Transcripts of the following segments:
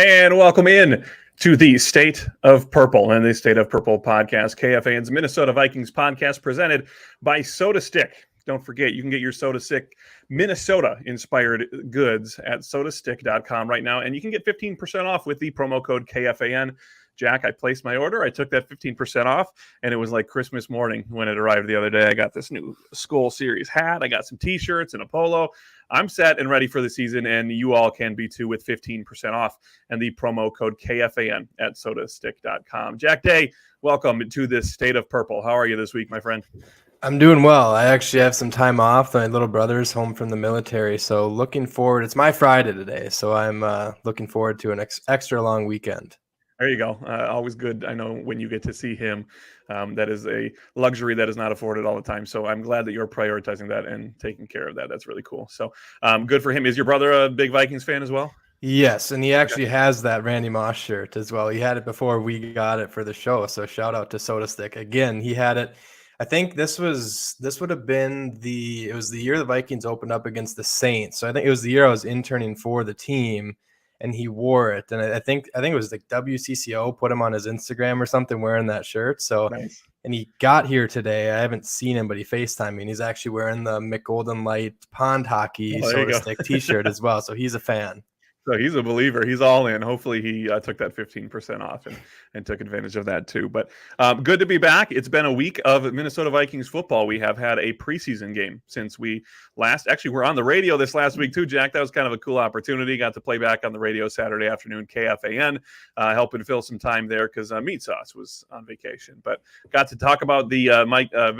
And welcome in to the State of Purple and the State of Purple podcast, KFAN's Minnesota Vikings podcast presented by Soda Stick. Don't forget, you can get your Soda Stick Minnesota-inspired goods at sodastick.com right now, and you can get 15% off with the promo code KFAN. Jack, I placed my order. I took that 15% off, and it was like Christmas morning when it arrived the other day. I got this new Skull Series hat. I got some T-shirts and a polo. I'm set and ready for the season, and you all can be too with 15% off and the promo code KFAN at sodastick.com. Jack Day, welcome to this State of Purple. How are you this week, my friend? I'm doing well. I actually have some time off. My little brother's home from the military, so looking forward. It's my Friday today, so I'm looking forward to an extra long weekend. There you go. Always good. I know when you get to see him, that is a luxury that is not afforded all the time. So I'm glad that you're prioritizing that and taking care of that. That's really cool. So good for him. Is your brother a big Vikings fan as well? Yes, and he actually has that Randy Moss shirt as well. He had it before we got it for the show. So shout out to Soda Stick. Again, he had it. I think this would have been the year the Vikings opened up against the Saints. So I think it was the year I was interning for the team. And he wore it, and I think it was like WCCO put him on his Instagram or something wearing that shirt. So, nice. And he got here today. I haven't seen him, but he FaceTimed me, and he's actually wearing the McGolden Light Pond Hockey Soda Stick T-shirt as well. So he's a fan. So he's a believer. He's all in. Hopefully he took that 15% off and took advantage of that too. But good to be back. It's been a week of Minnesota Vikings football. We have had a preseason game since we last. Actually, we're on the radio this last week too, Jack. That was kind of a cool opportunity. Got to play back on the radio Saturday afternoon, KFAN, helping fill some time there because Meat Sauce was on vacation. But got to talk about the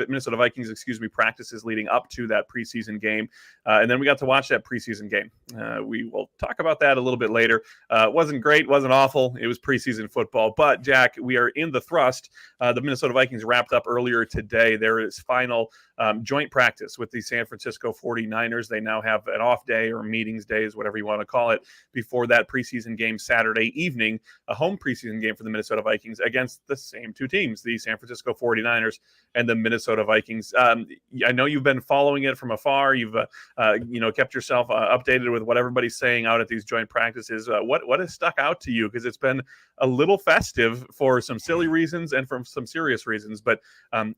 Minnesota Vikings, practices leading up to that preseason game. And then we got to watch that preseason game. We will talk about that a little bit later. Wasn't great, wasn't awful. It was preseason football. But, Jack, we are in the thrust. The Minnesota Vikings wrapped up earlier today. There is final joint practice with the San Francisco 49ers. They now have an off day or meetings days, whatever you want to call it, before that preseason game Saturday evening, a home preseason game for the Minnesota Vikings against the same two teams, the San Francisco 49ers and the Minnesota Vikings. I know you've been following it from afar. You've kept yourself updated with what everybody's saying out at these joint practices. What has stuck out to you? Because it's been a little festive for some silly reasons and for some serious reasons, but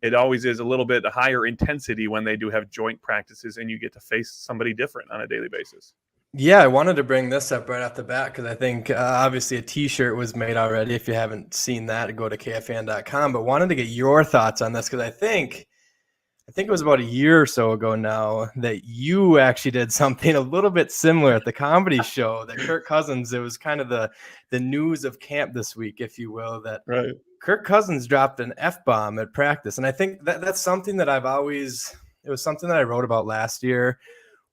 it always is a little bit higher intensity when they do have joint practices and you get to face somebody different on a daily basis. Yeah, I wanted to bring this up right off the bat because I think obviously a T-shirt was made already. If you haven't seen that, go to kfan.com. But wanted to get your thoughts on this because I think it was about a year or so ago now that you actually did something a little bit similar at the comedy show that Kirk Cousins, it was kind of the news of camp this week, if you will, that right. Kirk Cousins dropped an F-bomb at practice. And I think that's something that it was something that I wrote about last year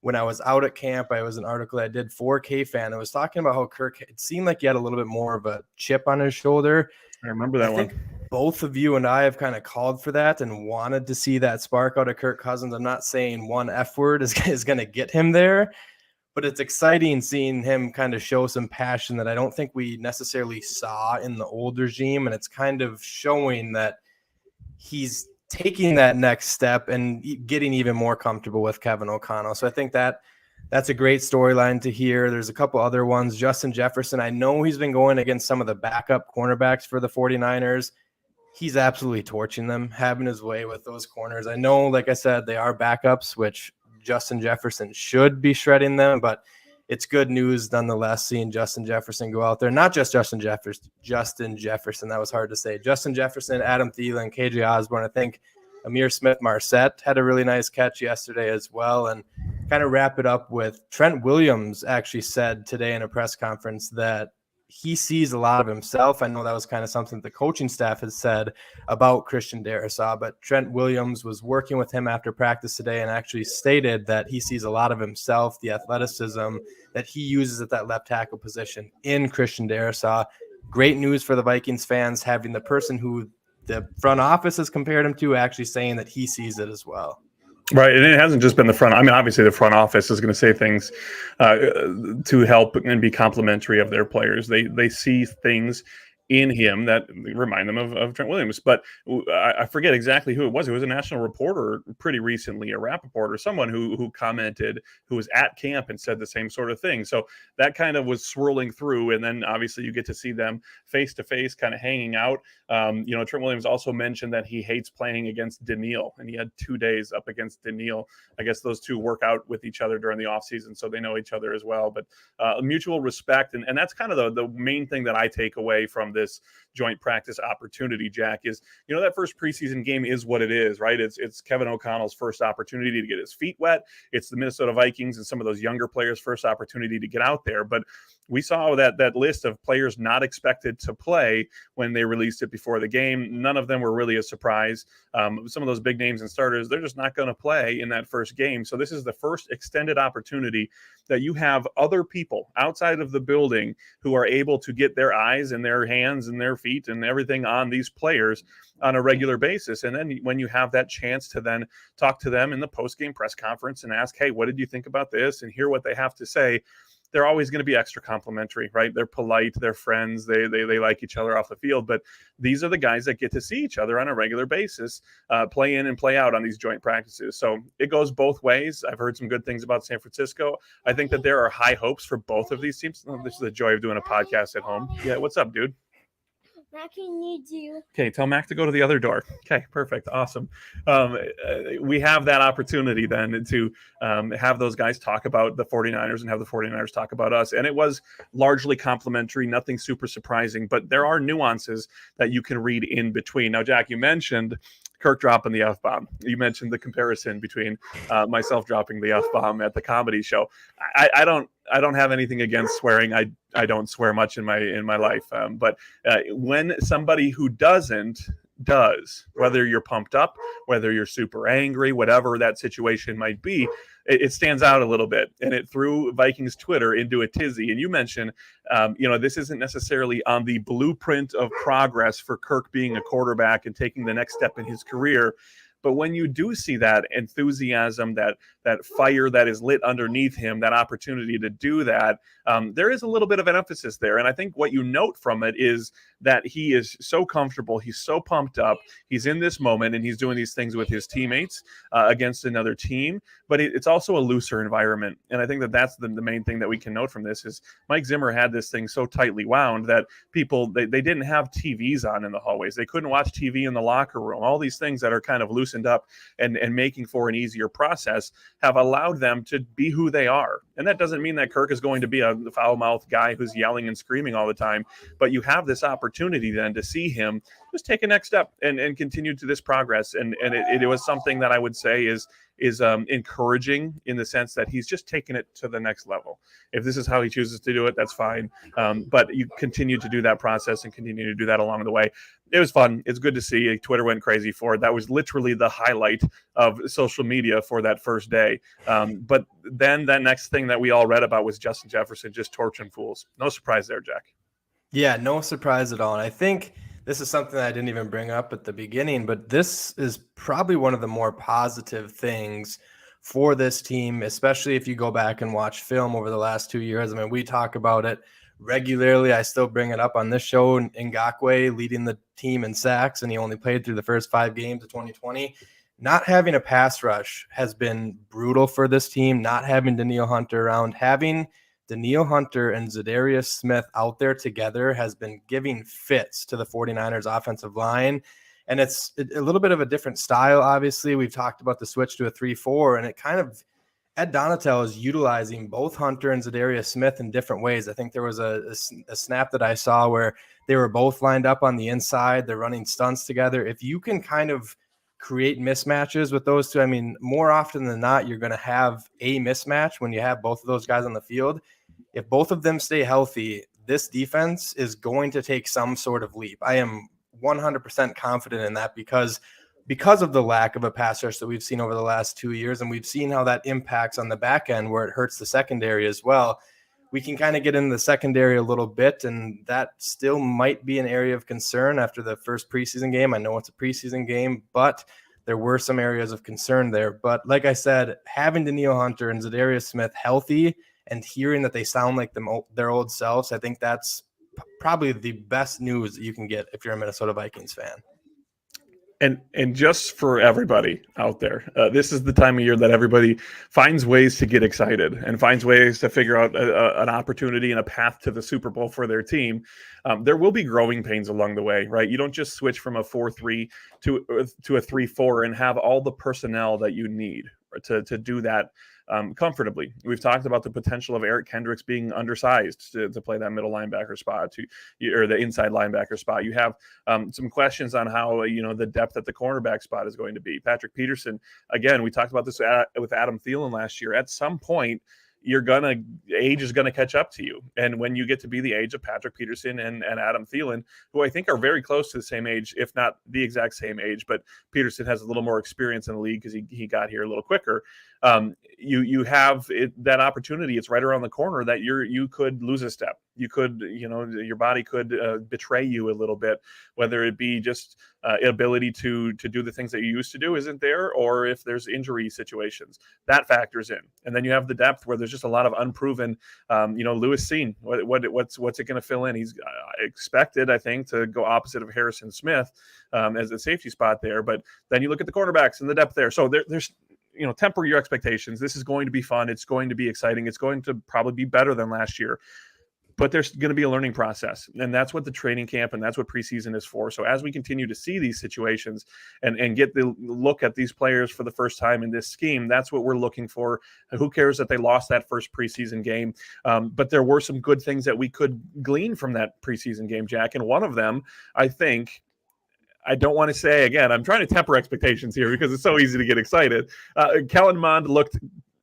when I was out at camp. I was an article I did for KFan. I was talking about how Kirk, it seemed like he had a little bit more of a chip on his shoulder. I remember that one. Both of you and I have kind of called for that and wanted to see that spark out of Kirk Cousins. I'm not saying one F word is going to get him there, but it's exciting seeing him kind of show some passion that I don't think we necessarily saw in the old regime. And it's kind of showing that he's taking that next step and getting even more comfortable with Kevin O'Connell. So I think that's a great storyline to hear. There's a couple other ones. Justin Jefferson, I know he's been going against some of the backup cornerbacks for the 49ers. He's absolutely torching them, having his way with those corners. I know, like I said, they are backups, which Justin Jefferson should be shredding them, but it's good news nonetheless seeing Justin Jefferson go out there. Not just Justin Jefferson. That was hard to say. Justin Jefferson, Adam Thielen, KJ Osborne. I think Amir Smith-Marset had a really nice catch yesterday as well. And kind of wrap it up with Trent Williams actually said today in a press conference that he sees a lot of himself. I know that was kind of something the coaching staff has said about Christian Darrisaw, but Trent Williams was working with him after practice today and actually stated that he sees a lot of himself, the athleticism that he uses at that left tackle position in Christian Darrisaw. Great news for the Vikings fans, having the person who the front office has compared him to actually saying that he sees it as well. Right, and it hasn't just been the front. I mean, obviously the front office is going to say things to help and be complimentary of their players. They see things in him that remind them of Trent Williams. But I forget exactly who it was. It was a national reporter pretty recently, a Rappaport or someone who commented, who was at camp and said the same sort of thing. So that kind of was swirling through. And then obviously you get to see them face to face, kind of hanging out. Trent Williams also mentioned that he hates playing against Daniil, and he had 2 days up against Daniil. I guess those two work out with each other during the offseason, so they know each other as well. But mutual respect. And that's kind of the main thing that I take away from this joint practice opportunity, Jack, is, that first preseason game is what it is, right? It's Kevin O'Connell's first opportunity to get his feet wet. It's the Minnesota Vikings and some of those younger players' first opportunity to get out there. But we saw that list of players not expected to play when they released it before the game. None of them were really a surprise. Some of those big names and starters, they're just not going to play in that first game. So this is the first extended opportunity that you have other people outside of the building who are able to get their eyes and their hands and their feet and everything on these players on a regular basis. And then when you have that chance to then talk to them in the post-game press conference and ask, hey, what did you think about this? And hear what they have to say. They're always going to be extra complimentary, right? They're polite, they're friends, they like each other off the field. But these are the guys that get to see each other on a regular basis, play in and play out on these joint practices. So it goes both ways. I've heard some good things about San Francisco. I think that there are high hopes for both of these teams. Oh, this is the joy of doing a podcast at home. Yeah, what's up, dude? Mac needs you. Okay, tell Mac to go to the other door. Okay, perfect. Awesome. We have that opportunity then to have those guys talk about the 49ers and have the 49ers talk about us. And it was largely complimentary, nothing super surprising, but there are nuances that you can read in between. Now, Jack, you mentioned Kirk dropping the F-bomb. You mentioned the comparison between myself dropping the F-bomb at the comedy show. I don't have anything against swearing. I don't swear much in my life. But when somebody who doesn't does, whether you're pumped up, whether you're super angry, whatever that situation might be, it stands out a little bit, and it threw Vikings Twitter into a tizzy. And you mentioned, this isn't necessarily on the blueprint of progress for Kirk being a quarterback and taking the next step in his career. But when you do see that enthusiasm, that fire that is lit underneath him, that opportunity to do that, there is a little bit of an emphasis there. And I think what you note from it is that he is so comfortable. He's so pumped up. He's in this moment, and he's doing these things with his teammates against another team. But it's also a looser environment. And I think that that's the main thing that we can note from this is Mike Zimmer had this thing so tightly wound that people, they didn't have TVs on in the hallways. They couldn't watch TV in the locker room. All these things that are kind of loosened up and making for an easier process have allowed them to be who they are. And that doesn't mean that Kirk is going to be a foul-mouthed guy who's yelling and screaming all the time. But you have this opportunity then to see him just take a next step and continue to this progress. And it was something that I would say is encouraging in the sense that he's just taken it to the next level. If this is how he chooses to do it, that's fine. But you continue to do that process and continue to do that along the way. It was fun. It's good to see. Twitter went crazy for it. That was literally the highlight of social media for that first day. But then that next thing that we all read about was Justin Jefferson just torching fools. No surprise there, Jack. Yeah, no surprise at all. And I think this is something I didn't even bring up at the beginning, but this is probably one of the more positive things for this team, especially if you go back and watch film over the last 2 years. I mean, we talk about it regularly. I still bring it up on this show. Ngakoue leading the team in sacks, and he only played through the first 5 games of 2020. Not having a pass rush has been brutal for this team. Not having Daniil Hunter around, having Daniil Hunter and Zadarius Smith out there together has been giving fits to the 49ers offensive line. And it's a little bit of a different style, obviously. We've talked about the switch to a 3-4, and it kind of, Ed Donatel is utilizing both Hunter and Zadarius Smith in different ways. I think there was a snap that I saw where they were both lined up on the inside. They're running stunts together. If you can kind of create mismatches with those two, I mean, more often than not, you're going to have a mismatch when you have both of those guys on the field. If both of them stay healthy, this defense is going to take some sort of leap. I am 100% confident in that because of the lack of a pass rush that we've seen over the last 2 years, and we've seen how that impacts on the back end where it hurts the secondary as well. We can kind of get into the secondary a little bit, and that still might be an area of concern after the first preseason game. I know it's a preseason game, but there were some areas of concern there. But like I said, having Daniil Hunter and Zadarius Smith healthy and hearing that they sound like their old selves, I think that's probably the best news that you can get if you're a Minnesota Vikings fan. And just for everybody out there, this is the time of year that everybody finds ways to get excited and finds ways to figure out an opportunity and a path to the Super Bowl for their team. There will be growing pains along the way, right? You don't just switch from a 4-3 to a 3-4 and have all the personnel that you need to do that comfortably. We've talked about the potential of Eric Kendricks being undersized to play that middle linebacker spot or the inside linebacker spot. You have some questions on how, the depth at the cornerback spot is going to be. Patrick Peterson, again, we talked about this with Adam Thielen last year. At some point, age is gonna catch up to you, and when you get to be the age of Patrick Peterson and Adam Thielen, who I think are very close to the same age, if not the exact same age, but Peterson has a little more experience in the league because he got here a little quicker. You have that opportunity. It's right around the corner that you could lose a step. You could, your body could betray you a little bit, whether it be just ability to do the things that you used to do isn't there, or if there's injury situations that factors in. And then you have the depth where there's just a lot of unproven. Lewis Seen, what's it going to fill in? He's expected, I think, to go opposite of Harrison Smith as a safety spot there. But then you look at the cornerbacks and the depth there. So there's temper your expectations. This is going to be fun. It's going to be exciting. It's going to probably be better than last year. But there's going to be a learning process, and that's what the training camp and that's what preseason is for. So as we continue to see these situations and get the look at these players for the first time in this scheme, that's what we're looking for. Who cares that they lost that first preseason game? But there were some good things that we could glean from that preseason game, Jack. And one of them, I think, I don't want to say, again, I'm trying to temper expectations here because it's so easy to get excited. Kellen Mond looked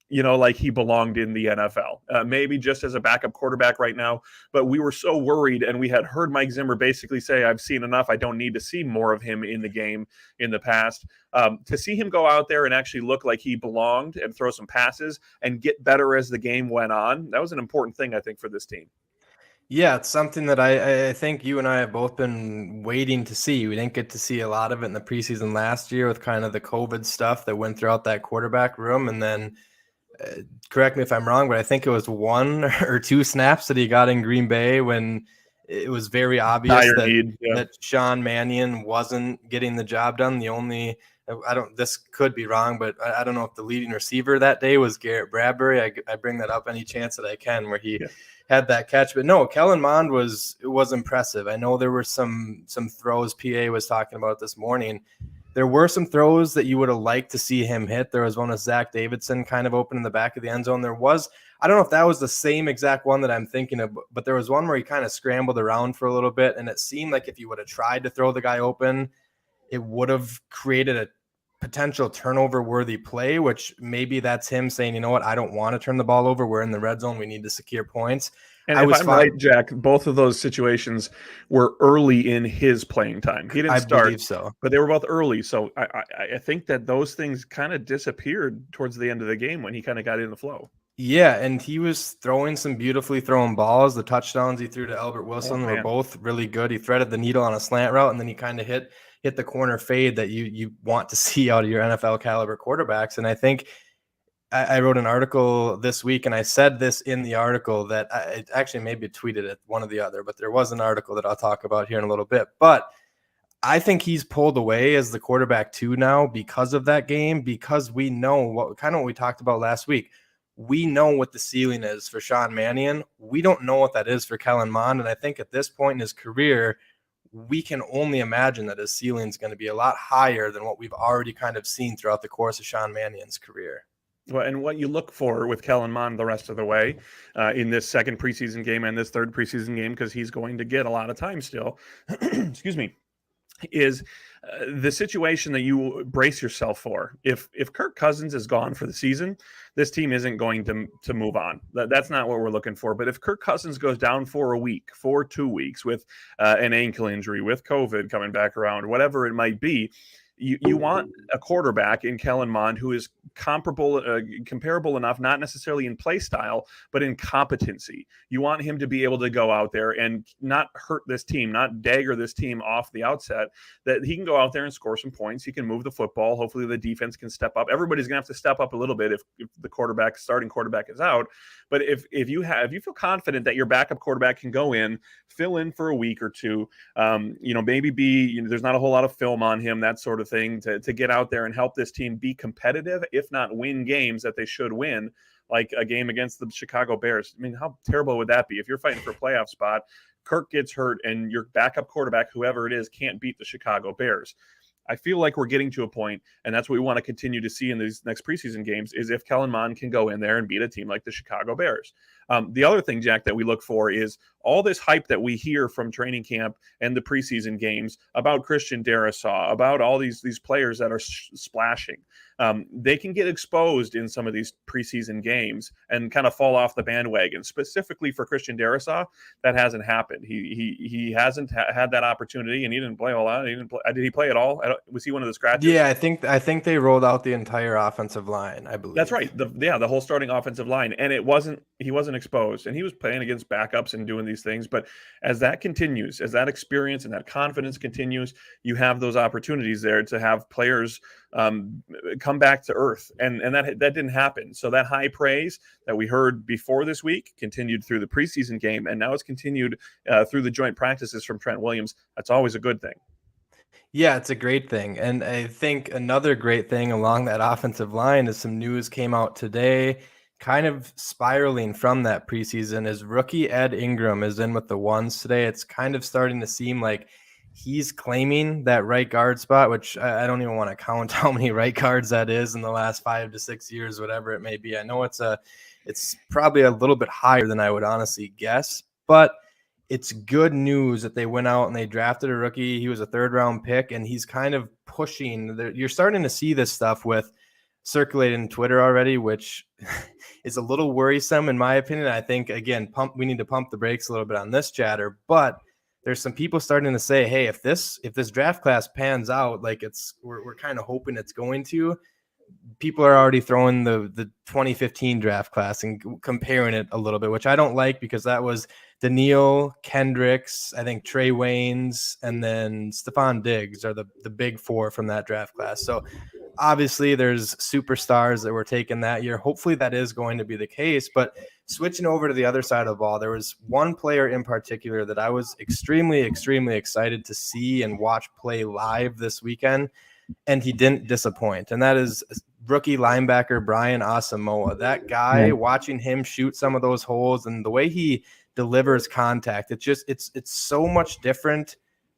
like he belonged in the NFL, maybe just as a backup quarterback right now. But we were so worried, and we had heard Mike Zimmer basically say, I've seen enough. I don't need to see more of him in the game in the past. To see him go out there and actually look like he belonged and throw some passes and get better as the game went on, that was an important thing, I think, for this team. Yeah, it's something that I think you and I have both been waiting to see. We didn't get to see a lot of it in the preseason last year with kind of the COVID stuff that went throughout that quarterback room. And then correct me if I'm wrong, but I think it was 1 or 2 snaps that he got in Green Bay when it was very obvious that Sean Mannion wasn't getting the job done. This could be wrong, but I don't know if the leading receiver that day was Garrett Bradbury. I bring that up any chance that I can where he had that catch. But no, Kellen Mond was impressive. I know there were some throws PA was talking about this morning. There were some throws that you would have liked to see him hit. There was one with Zach Davidson kind of open in the back of the end zone. I don't know if that was the same exact one that I'm thinking of, but there was one where he kind of scrambled around for a little bit, and it seemed like if you would have tried to throw the guy open, it would have created a potential turnover-worthy play, which maybe that's him saying, you know what, I don't want to turn the ball over. We're in the red zone. We need to secure points. And if I'm right, Jack, both of those situations were early in his playing time. He didn't start, believe so, but they were both early. So I think that those things kind of disappeared towards the end of the game when he kind of got in the flow. Yeah, and he was throwing some beautifully thrown balls. The touchdowns he threw to Albert Wilson were both really good. He threaded the needle on a slant route, and then he kind of hit the corner fade that you want to see out of your NFL caliber quarterbacks. And I think I wrote an article this week, and I said this in the article that I actually maybe tweeted it, one or the other, but there was an article that I'll talk about here in a little bit. But I think he's pulled away as the quarterback 2 now because of that game, because we know what we talked about last week. We know what the ceiling is for Sean Mannion. We don't know what that is for Kellen Mond. And I think at this point in his career, we can only imagine that his ceiling is going to be a lot higher than what we've already kind of seen throughout the course of Sean Mannion's career. Well, and what you look for with Kellen Mond the rest of the way in this second preseason game and this third preseason game, because he's going to get a lot of time still, excuse me, is the situation that you brace yourself for. If Kirk Cousins is gone for the season, this team isn't going to move on. That's not what we're looking for. But if Kirk Cousins goes down for a week, for 2 weeks with an ankle injury, with COVID coming back around, whatever it might be, you want a quarterback in Kellen Mond who is comparable enough, not necessarily in play style, but in competency. You want him to be able to go out there and not hurt this team, not dagger this team off the outset, that he can go out there and score some points. He can move the football. Hopefully the defense can step up. Everybody's going to have to step up a little bit if the starting quarterback is out. But if you feel confident that your backup quarterback can go in, fill in for a week or two, maybe there's not a whole lot of film on him, that sort of thing, to get out there and help this team be competitive, if not win games that they should win, like a game against the Chicago Bears. I mean, how terrible would that be if you're fighting for a playoff spot, Kirk gets hurt, and your backup quarterback, whoever it is, can't beat the Chicago Bears? I feel like we're getting to a point, and that's what we want to continue to see in these next preseason games, is if Kellen Mond can go in there and beat a team like the Chicago Bears. The other thing, Jack, that we look for is all this hype that we hear from training camp and the preseason games about Christian Darrisaw, about all these players that are splashing. They can get exposed in some of these preseason games and kind of fall off the bandwagon. Specifically for Christian Darrisaw, that hasn't happened. He hasn't had that opportunity, and he didn't play a lot. Did he play at all? Was he one of the scratches? Yeah, I think they rolled out the entire offensive line, I believe. That's right. The whole starting offensive line, and he wasn't exposed, and he was playing against backups and doing these things. But as that continues, as that experience and that confidence continues, you have those opportunities there to have players come back to earth, and that didn't happen. So that high praise that we heard before this week continued through the preseason game, and now it's continued through the joint practices from Trent Williams. That's always a good thing. Yeah, it's a great thing. And I think another great thing along that offensive line is some news came out today, kind of spiraling from that preseason, is rookie Ed Ingram is in with the ones today. It's kind of starting to seem like he's claiming that right guard spot, which I don't even want to count how many right guards that is in the last 5 to 6 years, whatever it may be. I know it's probably a little bit higher than I would honestly guess, but it's good news that they went out and they drafted a rookie. He was a 3rd-round pick, and he's kind of pushing. You're starting to see this stuff with circulating Twitter already, which is a little worrisome in my opinion. I think, again, we need to pump the brakes a little bit on this chatter, but there's some people starting to say, hey, if this draft class pans out like we're kind of hoping it's going to, people are already throwing the 2015 draft class and comparing it a little bit, which I don't like, because that was Daniil, Kendricks, I think Trey Waynes, and then Stephon Diggs are the big 4 from that draft class. So obviously there's superstars that were taken that year. Hopefully that is going to be the case. But switching over to the other side of the ball, there was one player in particular that I was extremely, extremely excited to see and watch play live this weekend, and he didn't disappoint. And that is rookie linebacker Brian Asamoah. That guy, watching him shoot some of those holes and the way he delivers contact, it's so much different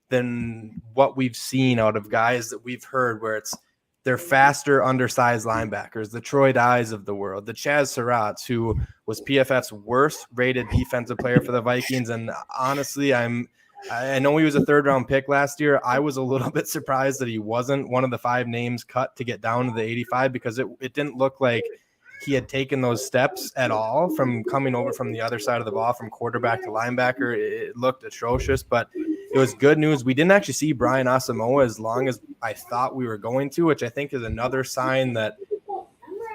than what we've seen out of guys that we've heard, where they're faster, undersized linebackers, the Troy Dyes of the world, the Chaz Surratt, who was PFF's worst rated defensive player for the Vikings. And honestly, I know he was a 3rd-round pick last year. I was a little bit surprised that he wasn't one of the 5 names cut to get down to the 85, because it didn't look like he had taken those steps at all from coming over from the other side of the ball, from quarterback to linebacker. It looked atrocious, but it was good news. We didn't actually see Brian Asamoah as long as I thought we were going to, which I think is another sign that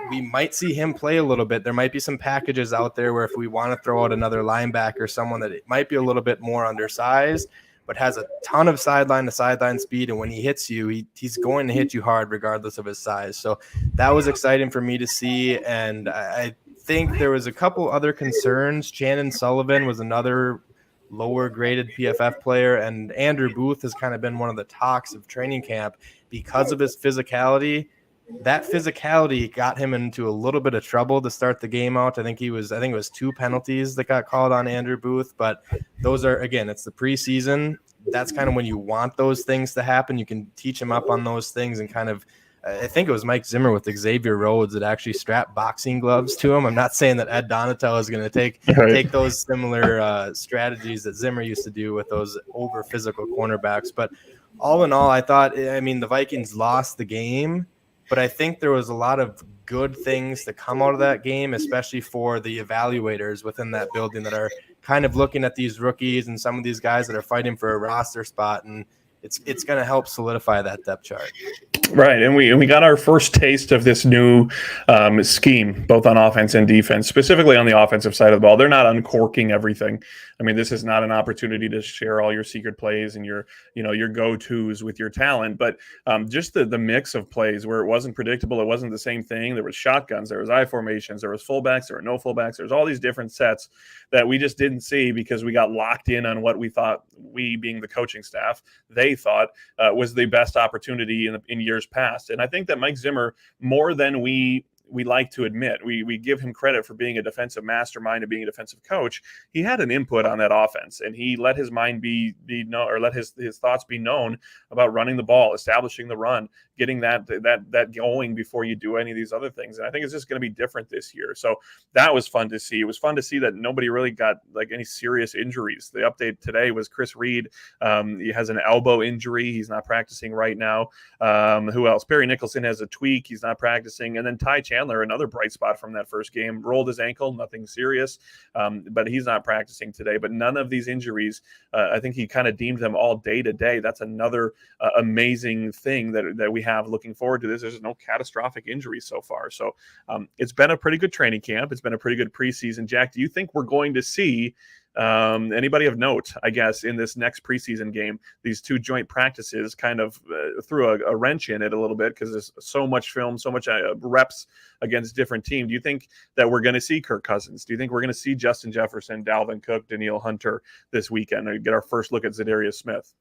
we might see him play a little bit. There might be some packages out there where if we want to throw out another linebacker, someone that it might be a little bit more undersized, but has a ton of sideline to sideline speed, and when he hits you, he's going to hit you hard regardless of his size. So that was exciting for me to see, and I think there was a couple other concerns. Shannon Sullivan was another lower graded PFF player, and Andrew Booth has kind of been one of the talks of training camp because of his physicality. That physicality got him into a little bit of trouble to start the game out. I think it was 2 penalties that got called on Andrew Booth, but those are, again, it's the preseason. That's kind of when you want those things to happen. You can teach him up on those things and kind of, I think it was Mike Zimmer with Xavier Rhodes that actually strapped boxing gloves to him. I'm not saying that Ed Donatel is going to take those similar strategies that Zimmer used to do with those over physical cornerbacks. But all in all, I thought, the Vikings lost the game, but I think there was a lot of good things to come out of that game, especially for the evaluators within that building that are kind of looking at these rookies and some of these guys that are fighting for a roster spot, and it's going to help solidify that depth chart. Right, and we got our first taste of this new scheme, both on offense and defense. Specifically on the offensive side of the ball, they're not uncorking everything. I mean, this is not an opportunity to share all your secret plays and your go-tos with your talent, but just the mix of plays where it wasn't predictable, it wasn't the same thing. There was shotguns, there was I formations, there was fullbacks, there were no fullbacks. There's all these different sets that we just didn't see because we got locked in on what we thought, we being the coaching staff, they thought was the best opportunity in years past. And I think that Mike Zimmer, more than we like to admit, we give him credit for being a defensive mastermind and being a defensive coach. He had an input on that offense, and he let his mind be known, or let his thoughts be known about running the ball, establishing the run, getting that going before you do any of these other things. And I think it's just going to be different this year. So that was fun to see. It was fun to see that nobody really got like any serious injuries. The update today was Chris Reed. He has an elbow injury. He's not practicing right now. Who else? Perry Nicholson has a tweak. He's not practicing. And then Ty Chandler, another bright spot from that first game, rolled his ankle, nothing serious, but he's not practicing today. But none of these injuries, I think he kind of deemed them all day to day. That's another amazing thing that we have looking forward to this. There's no catastrophic injuries so far. So it's been a pretty good training camp. It's been a pretty good preseason. Jack, do you think we're going to see anybody of note, I guess, in this next preseason game, these two joint practices kind of threw a wrench in it a little bit because there's so much film, so much reps against different teams. Do you think that we're going to see Kirk Cousins? Do you think we're going to see Justin Jefferson, Dalvin Cook, Danielle Hunter this weekend, and get our first look at Zadarius Smith?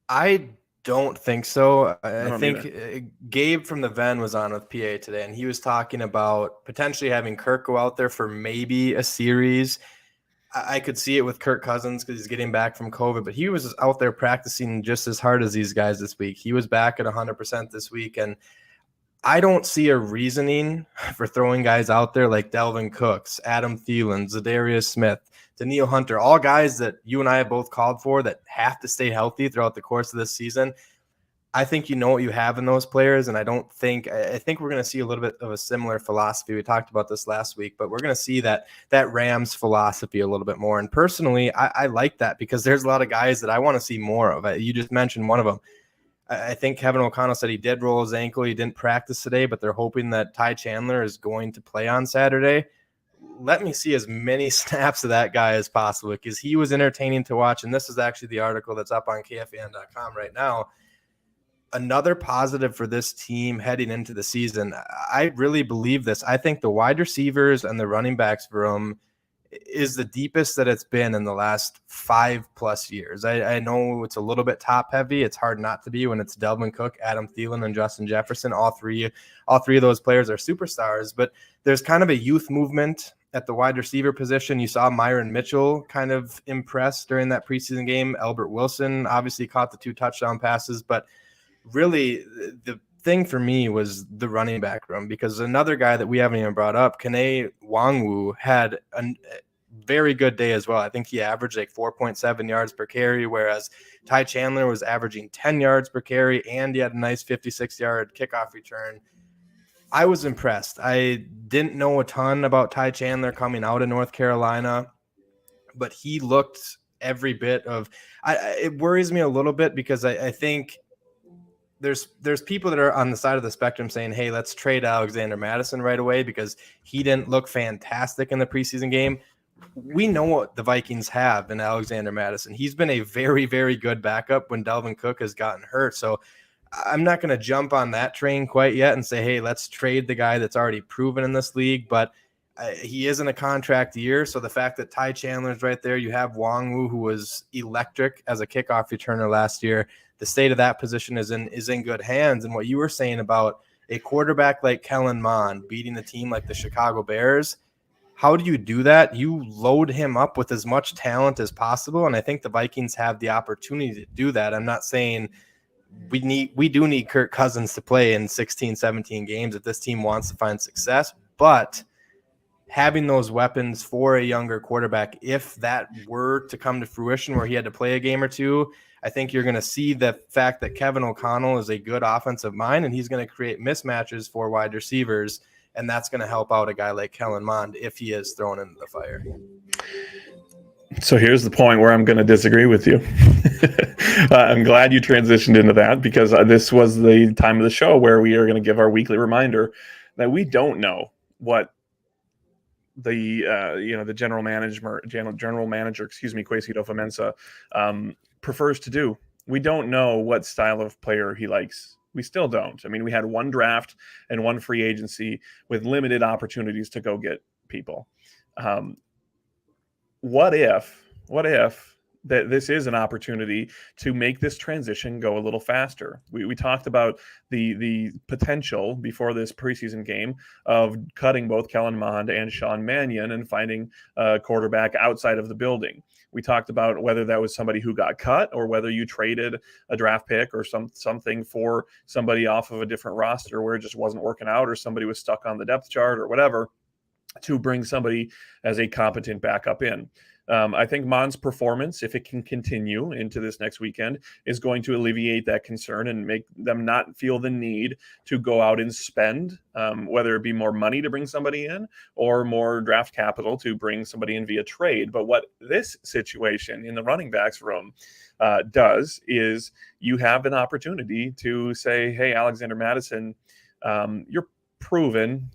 I don't think so. I think either. Gabe from the Ven was on with PA today, and he was talking about potentially having Kirk go out there for maybe a series. I could see it with Kirk Cousins because he's getting back from COVID, but he was out there practicing just as hard as these guys this week. He was back at 100% this week, and I don't see a reasoning for throwing guys out there like Dalvin Cooks, Adam Thielen, Zadarius Smith, Danielle Hunter, all guys that you and I have both called for that have to stay healthy throughout the course of this season. I think you know what you have in those players, and I think we're going to see a little bit of a similar philosophy. We talked about this last week, but we're going to see that Rams philosophy a little bit more. And personally, I like that because there's a lot of guys that I want to see more of. You just mentioned one of them. I think Kevin O'Connell said he did roll his ankle. He didn't practice today, but they're hoping that Ty Chandler is going to play on Saturday. Let me see as many snaps of that guy as possible because he was entertaining to watch. And this is actually the article that's up on KFAN.com right now. Another positive for this team heading into the season. I really believe this. I think the wide receivers and the running backs room is the deepest that it's been in the last 5+ years. I know it's a little bit top heavy. It's hard not to be when it's Dalvin Cook, Adam Thielen, and Justin Jefferson. All three of those players are superstars, but there's kind of a youth movement at the wide receiver position. You saw Myron Mitchell kind of impress during that preseason game. Albert Wilson obviously caught the 2 touchdown passes, but really the thing for me was the running back room, because another guy that we haven't even brought up, Kene Nwangwu, had a very good day as well. I think he averaged like 4.7 yards per carry, whereas Ty Chandler was averaging 10 yards per carry, and he had a nice 56-yard kickoff return. I was impressed. I didn't know a ton about Ty Chandler coming out of North Carolina, but he looked every bit of it worries me a little bit because I think there's people that are on the side of the spectrum saying, hey, let's trade Alexander Mattison right away because he didn't look fantastic in the preseason game. We know what the Vikings have in Alexander Mattison. He's been a very, very good backup when Dalvin Cook has gotten hurt. So I'm not going to jump on that train quite yet and say, hey, let's trade the guy that's already proven in this league. But he is in a contract year. So the fact that Ty Chandler's right there, you have Nwangwu, who was electric as a kickoff returner last year. The state of that position is in good hands. And what you were saying about a quarterback like Kellen Mond beating a team like the Chicago Bears, how do you do that? You load him up with as much talent as possible. And I think the Vikings have the opportunity to do that. I'm not saying we do need Kirk Cousins to play in 16, 17 games if this team wants to find success, but having those weapons for a younger quarterback, if that were to come to fruition where he had to play a game or two, I think you're going to see the fact that Kevin O'Connell is a good offensive mind, and he's going to create mismatches for wide receivers, and that's going to help out a guy like Kellen Mond if he is thrown into the fire. So here's the point where I'm going to disagree with you. I'm glad you transitioned into that because this was the time of the show where we are going to give our weekly reminder that we don't know what the general manager, Quasito Fomensa, prefers to do. We don't know what style of player he likes. We still don't. I mean, we had one draft and one free agency with limited opportunities to go get people. What if that this is an opportunity to make this transition go a little faster? We talked about the potential before this preseason game of cutting both Kellen Mond and Sean Mannion and finding a quarterback outside of the building. We talked about whether that was somebody who got cut or whether you traded a draft pick or something for somebody off of a different roster where it just wasn't working out or somebody was stuck on the depth chart or whatever, to bring somebody as a competent backup in. I think Mond's performance, if it can continue into this next weekend, is going to alleviate that concern and make them not feel the need to go out and spend, whether it be more money to bring somebody in or more draft capital to bring somebody in via trade. But what this situation in the running backs room does is you have an opportunity to say, hey, Alexander Mattison, you're proven ?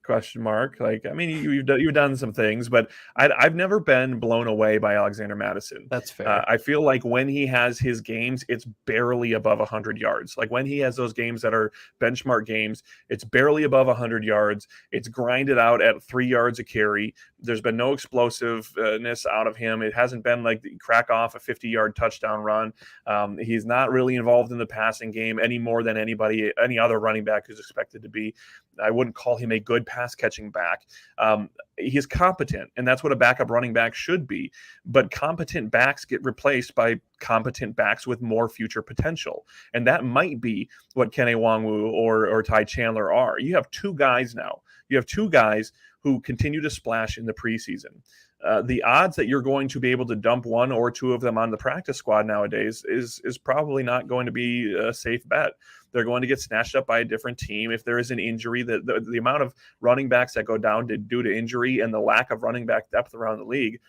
Like, I mean, you've done some things, but I've never been blown away by Alexander Mattison. That's fair. I feel like when he has his games, it's barely above 100 yards. Like when he has those games that are benchmark games, it's barely above 100 yards. It's grinded out at 3 yards a carry. There's been no explosiveness out of him. It hasn't been like the crack off a 50-yard touchdown run. He's not really involved in the passing game any more than any other running back who's expected to be. I wouldn't call him a good pass catching back. He's competent, and that's what a backup running back should be. But competent backs get replaced by competent backs with more future potential. And that might be what Kenny Nwangwu or Ty Chandler are. You have two guys now. You have two guys who continue to splash in the preseason. The odds that you're going to be able to dump one or two of them on the practice squad nowadays is probably not going to be a safe bet. They're going to get snatched up by a different team. If there is an injury, the amount of running backs that go down due to injury and the lack of running back depth around the league,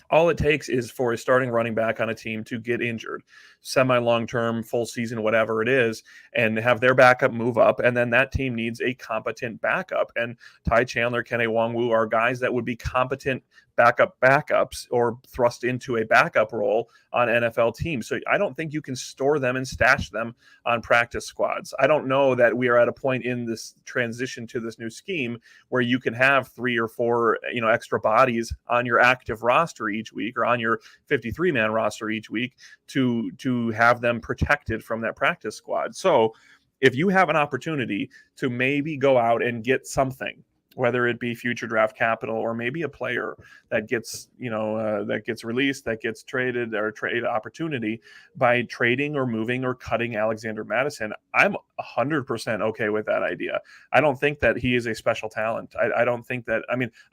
all it takes is for a starting running back on a team to get injured, semi-long-term, full season, whatever it is, and have their backup move up, and then that team needs a competent backup. And Ty Chandler, Kenny Nwangwu are guys that would be competent backups or thrust into a backup role on NFL teams. So I don't think you can store them and stash them on practice squads. I don't know that we are at a point in this transition to this new scheme where you can have 3 or 4, extra bodies on your active roster each week or on your 53-man roster each week to have them protected from that practice squad. So if you have an opportunity to maybe go out and get something, whether it be future draft capital or maybe a player that gets, that gets released, that gets traded or trade opportunity by trading or moving or cutting Alexander Mattison, I'm 100% okay with that idea. I don't think that he is a special talent. I don't think that,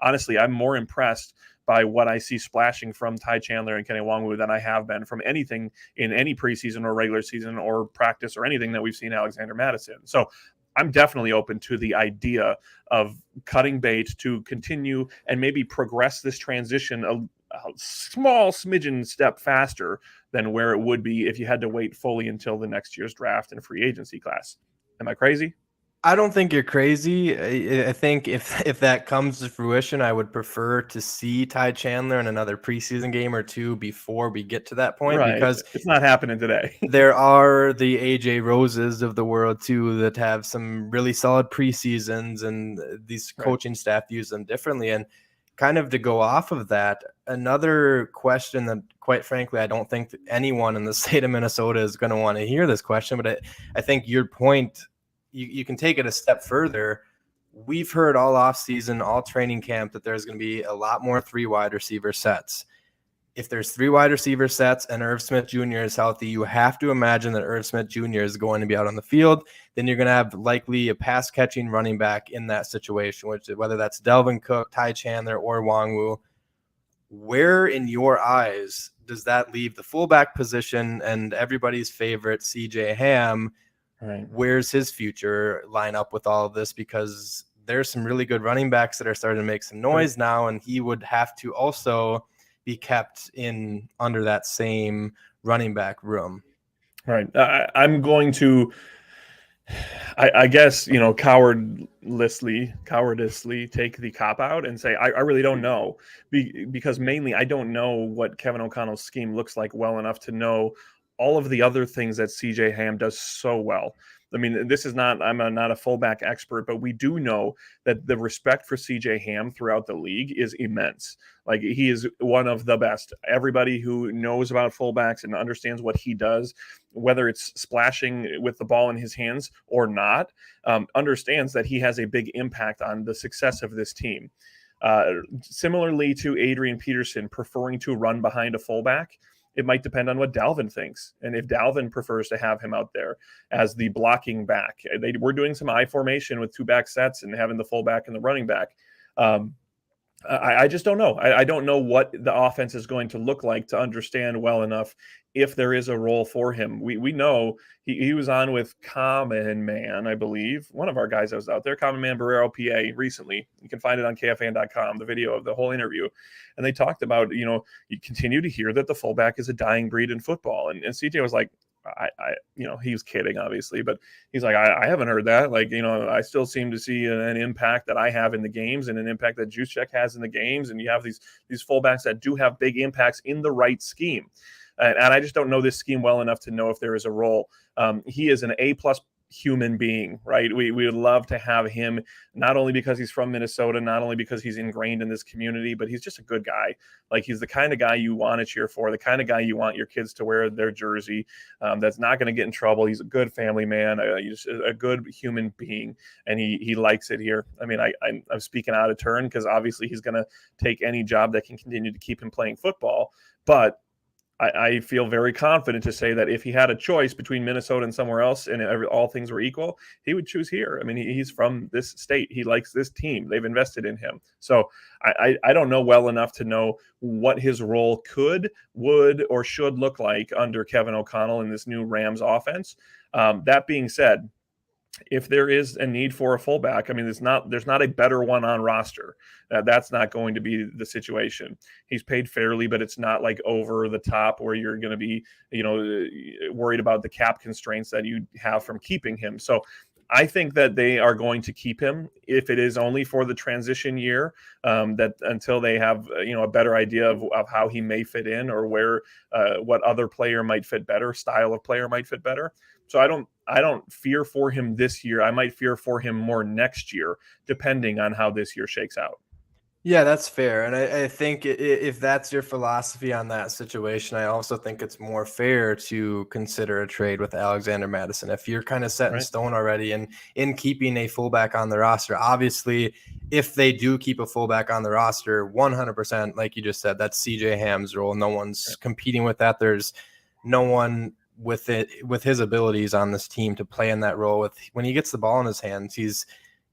honestly, I'm more impressed by what I see splashing from Ty Chandler and Kenny Nwangwu than I have been from anything in any preseason or regular season or practice or anything that we've seen Alexander Mattison. So I'm definitely open to the idea of cutting bait to continue and maybe progress this transition a small smidgen step faster than where it would be if you had to wait fully until the next year's draft and free agency class. Am I crazy? I don't think you're crazy. I think if that comes to fruition, I would prefer to see Ty Chandler in another preseason game or two before we get to that point, right, because it's not happening today. There are the AJ Roses of the world too that have some really solid preseasons, and these coaching staff use them differently. And kind of to go off of that, another question that, quite frankly, I don't think that anyone in the state of Minnesota is going to want to hear this question, but I think your point, you can take it a step further. We've heard all offseason, all training camp, that there's going to be a lot more 3 wide receiver sets. If there's 3 wide receiver sets and Irv Smith Jr. is healthy, you have to imagine that Irv Smith Jr. is going to be out on the field. Then you're going to have likely a pass-catching running back in that situation, whether that's Delvin Cook, Ty Chandler, or Nwangwu. Where in your eyes does that leave the fullback position and everybody's favorite CJ Ham? Right. Where's his future line up with all of this? Because there's some really good running backs that are starting to make some noise now, and he would have to also be kept in under that same running back room. Right. I'm going to, I guess, cowardice take the cop out and say, I really don't know, because mainly I don't know what Kevin O'Connell's scheme looks like well enough to know all of the other things that CJ Ham does so well. I mean, this is not, not a fullback expert, but we do know that the respect for CJ Ham throughout the league is immense. Like, he is one of the best. Everybody who knows about fullbacks and understands what he does, whether it's splashing with the ball in his hands or not, understands that he has a big impact on the success of this team. Similarly to Adrian Peterson preferring to run behind a fullback, it might depend on what Dalvin thinks. And if Dalvin prefers to have him out there as the blocking back, we're doing some I formation with two back sets and having the fullback and the running back. I just don't know. I don't know what the offense is going to look like to understand well enough if there is a role for him. We know he was on with Common Man, I believe. One of our guys that was out there, Common Man Barrero, PA, recently. You can find it on KFAN.com, the video of the whole interview. And they talked about, you continue to hear that the fullback is a dying breed in football. And CJ was like, he was kidding, obviously, but he's like, I haven't heard that. Like, I still seem to see an impact that I have in the games and an impact that Juszczyk has in the games. And you have these fullbacks that do have big impacts in the right scheme. And I just don't know this scheme well enough to know if there is a role. He is an A+ human being, right? We would love to have him, not only because he's from Minnesota, not only because he's ingrained in this community, but he's just a good guy. Like, he's the kind of guy you want to cheer for, the kind of guy you want your kids to wear their jersey, that's not going to get in trouble. He's a good family man, he's a good human being, and he likes it here. I mean, I'm speaking out of turn because obviously he's going to take any job that can continue to keep him playing football, but I feel very confident to say that if he had a choice between Minnesota and somewhere else and all things were equal, he would choose here. I mean, he's from this state. He likes this team. They've invested in him. So I don't know well enough to know what his role could, would, or should look like under Kevin O'Connell in this new Rams offense. That being said, if there is a need for a fullback, I mean, there's not a better one on roster. That's not going to be the situation. He's paid fairly, but it's not like over the top where you're going to be, worried about the cap constraints that you have from keeping him. So I think that they are going to keep him, if it is only for the transition year, that until they have a better idea of how he may fit in, or where what other player might fit better, style of player might fit better. So I don't fear for him this year. I might fear for him more next year, depending on how this year shakes out. Yeah, that's fair. And I think if that's your philosophy on that situation, I also think it's more fair to consider a trade with Alexander Mattison. If you're kind of set in stone already and in keeping a fullback on the roster, obviously, if they do keep a fullback on the roster, 100%, like you just said, that's CJ Ham's role. No one's competing with that. There's no one with his abilities on this team to play in that role. When he gets the ball in his hands, he's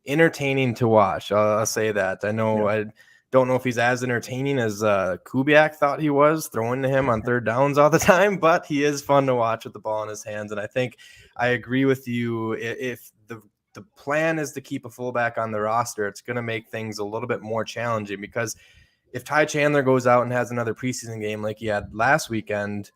entertaining to watch. I'll say that. I know. I don't know if he's as entertaining as Kubiak thought he was, throwing to him on third downs all the time, but he is fun to watch with the ball in his hands. And I think I agree with you. If the plan is to keep a fullback on the roster, it's going to make things a little bit more challenging, because if Ty Chandler goes out and has another preseason game like he had last weekend,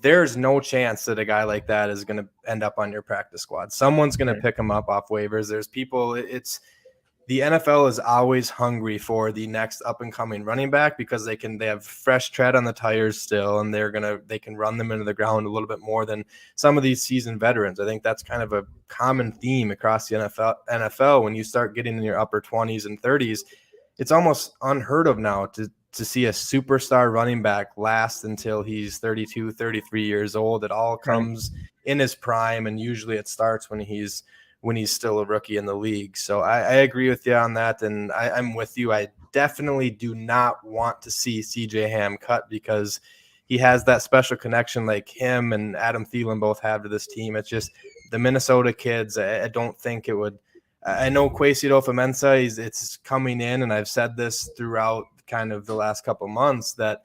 there's no chance that a guy like that is going to end up on your practice squad. Someone's going to pick him up off waivers. There's people. The NFL is always hungry for the next up and coming running back, because they have fresh tread on the tires still, and they can run them into the ground a little bit more than some of these seasoned veterans. I think that's kind of a common theme across the NFL. When you start getting in your upper 20s and 30s, it's almost unheard of now to see a superstar running back last until he's 32, 33 years old. It all comes in his prime, and usually it starts when he's still a rookie in the league. So I agree with you on that, and I'm with you. I definitely do not want to see CJ Ham cut, because he has that special connection like him and Adam Thielen both have to this team. It's just the Minnesota kids. I don't think it would. I know Kwesi Adofo-Mensah, it's coming in, and I've said this throughout kind of the last couple months, that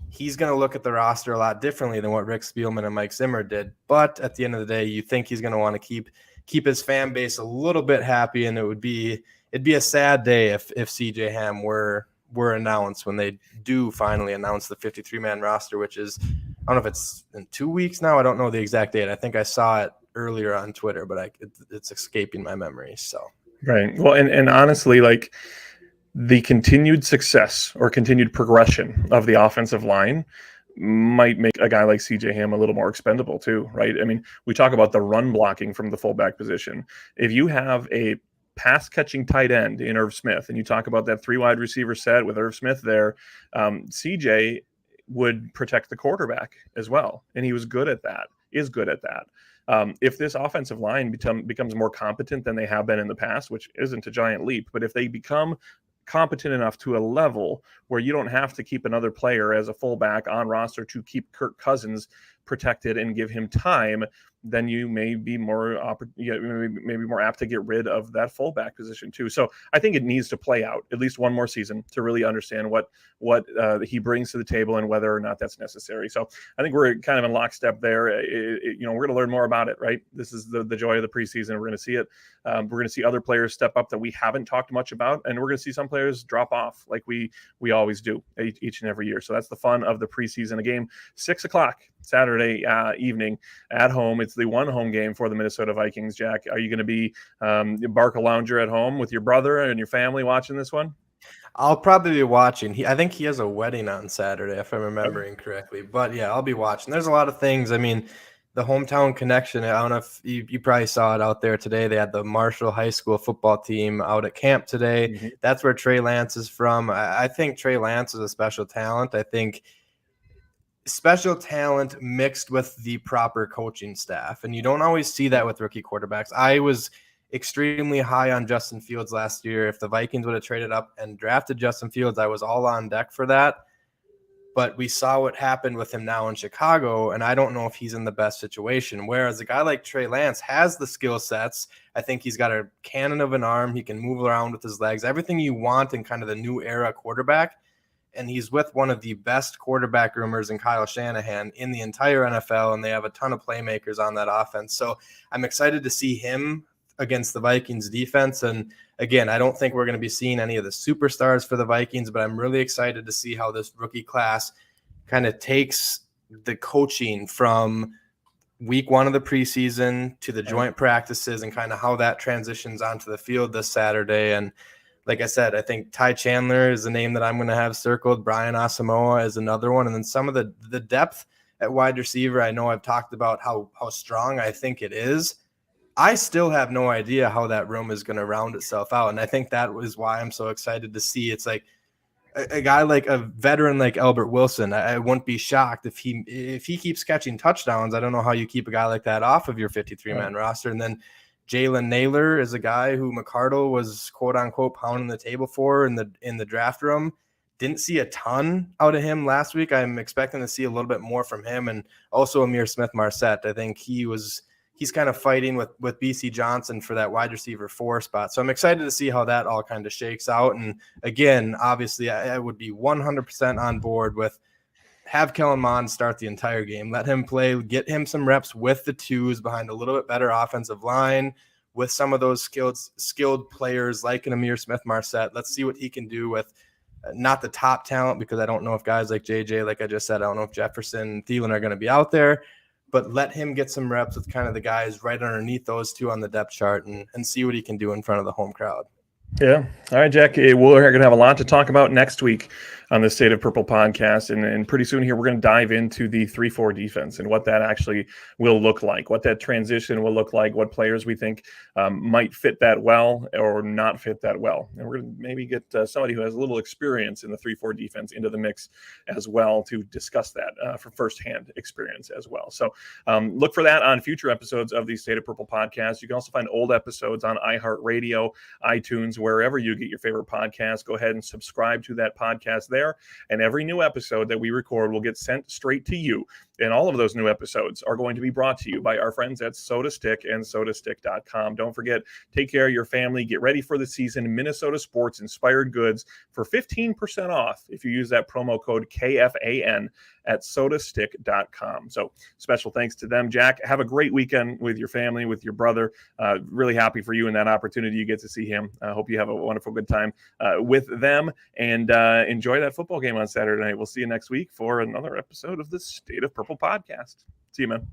he's going to look at the roster a lot differently than what Rick Spielman and Mike Zimmer did. But at the end of the day, you think he's going to want to keep his fan base a little bit happy, and it'd be a sad day if CJ Ham were announced when they do finally announce the 53-man roster, which is I don't know if it's in 2 weeks now. I don't know the exact date. I think I saw it earlier on Twitter, but it's escaping my memory. So Right. Well, and honestly, like the continued success or continued progression of the offensive line might make a guy like CJ Ham a little more expendable too, right? I mean, we talk about the run blocking from the fullback position. If you have a pass catching tight end in Irv Smith, and you talk about that 3 wide receiver set with Irv Smith there, CJ would protect the quarterback as well, and he was good at that. Is good at that. If this offensive line becomes more competent than they have been in the past, which isn't a giant leap, but if they become competent enough to a level where you don't have to keep another player as a fullback on roster to keep Kirk Cousins protected and give him time, then you may be more maybe more apt to get rid of that fullback position too. So I think it needs to play out at least one more season to really understand what he brings to the table and whether or not that's necessary. So I think we're kind of in lockstep there. We're going to learn more about it, right? This is the joy of the preseason. We're going to see it. We're going to see other players step up that we haven't talked much about, and we're going to see some players drop off like we always do each and every year. So that's the fun of the preseason. A game 6:00 Saturday evening at home. It's the one home game for the Minnesota Vikings. Jack, are you going to be Barca Lounger at home with your brother and your family watching this one? I'll probably be watching. I think he has a wedding on Saturday, if I'm remembering correctly. But yeah, I'll be watching. There's a lot of things. I mean, the hometown connection. I don't know if you probably saw it out there today. They had the Marshall High School football team out at camp today. Mm-hmm. That's where Trey Lance is from. I think Trey Lance is a special talent. I think special talent mixed with the proper coaching staff. And you don't always see that with rookie quarterbacks. I was extremely high on Justin Fields last year. If the Vikings would have traded up and drafted Justin Fields, I was all on deck for that. But we saw what happened with him now in Chicago, and I don't know if he's in the best situation. Whereas a guy like Trey Lance has the skill sets. I think he's got a cannon of an arm. He can move around with his legs. Everything you want in kind of the new era quarterback. And he's with one of the best quarterback groomers in Kyle Shanahan in the entire NFL, and they have a ton of playmakers on that offense. So I'm excited to see him against the Vikings defense. And again, I don't think we're going to be seeing any of the superstars for the Vikings, but I'm really excited to see how this rookie class kind of takes the coaching from week 1 of the preseason to the joint practices and kind of how that transitions onto the field this Saturday. And like I said, I think Ty Chandler is the name that I'm going to have circled. Brian Asamoah is another one. And then some of the depth at wide receiver, I know I've talked about how strong I think it is. I still have no idea how that room is going to round itself out. And I think that was why I'm so excited to see. It's like a guy like a veteran like Albert Wilson. I wouldn't be shocked if he keeps catching touchdowns. I don't know how you keep a guy like that off of your 53-man roster. And then Jalen Naylor is a guy who McCardle was quote unquote pounding the table for in the draft room. Didn't see a ton out of him last week. I'm expecting to see a little bit more from him, and also Amir Smith-Marset. I think he's kind of fighting with BC Johnson for that wide receiver 4 spot. So I'm excited to see how that all kind of shakes out. And again, obviously I would be 100% on board with have Kellen Mond start the entire game. Let him play, get him some reps with the twos behind a little bit better offensive line with some of those skilled players like an Amir Smith-Marset. Let's see what he can do with not the top talent, because I don't know if guys like JJ, like I just said, I don't know if Jefferson and Thielen are going to be out there, but let him get some reps with kind of the guys right underneath those two on the depth chart and see what he can do in front of the home crowd. Yeah. All right, Jack. We're going to have a lot to talk about next week on the State of Purple podcast. And pretty soon here, we're going to dive into the 3-4 defense and what that actually will look like, what that transition will look like, what players we think might fit that well or not fit that well. And we're going to maybe get somebody who has a little experience in the 3-4 defense into the mix as well to discuss that for firsthand experience as well. So look for that on future episodes of the State of Purple podcast. You can also find old episodes on iHeartRadio, iTunes, wherever you get your favorite podcast. Go ahead and subscribe to that podcast there. And every new episode that we record will get sent straight to you. And all of those new episodes are going to be brought to you by our friends at Soda Stick and sodastick.com. Don't forget, take care of your family. Get ready for the season. Minnesota sports inspired goods for 15% off if you use that promo code KFAN at sodastick.com. So special thanks to them. Jack, have a great weekend with your family, with your brother. Really happy for you and that opportunity you get to see him. I hope you you have a wonderful good time with them and enjoy that football game on Saturday night. We'll see you next week for another episode of the State of Purple podcast. See you, man.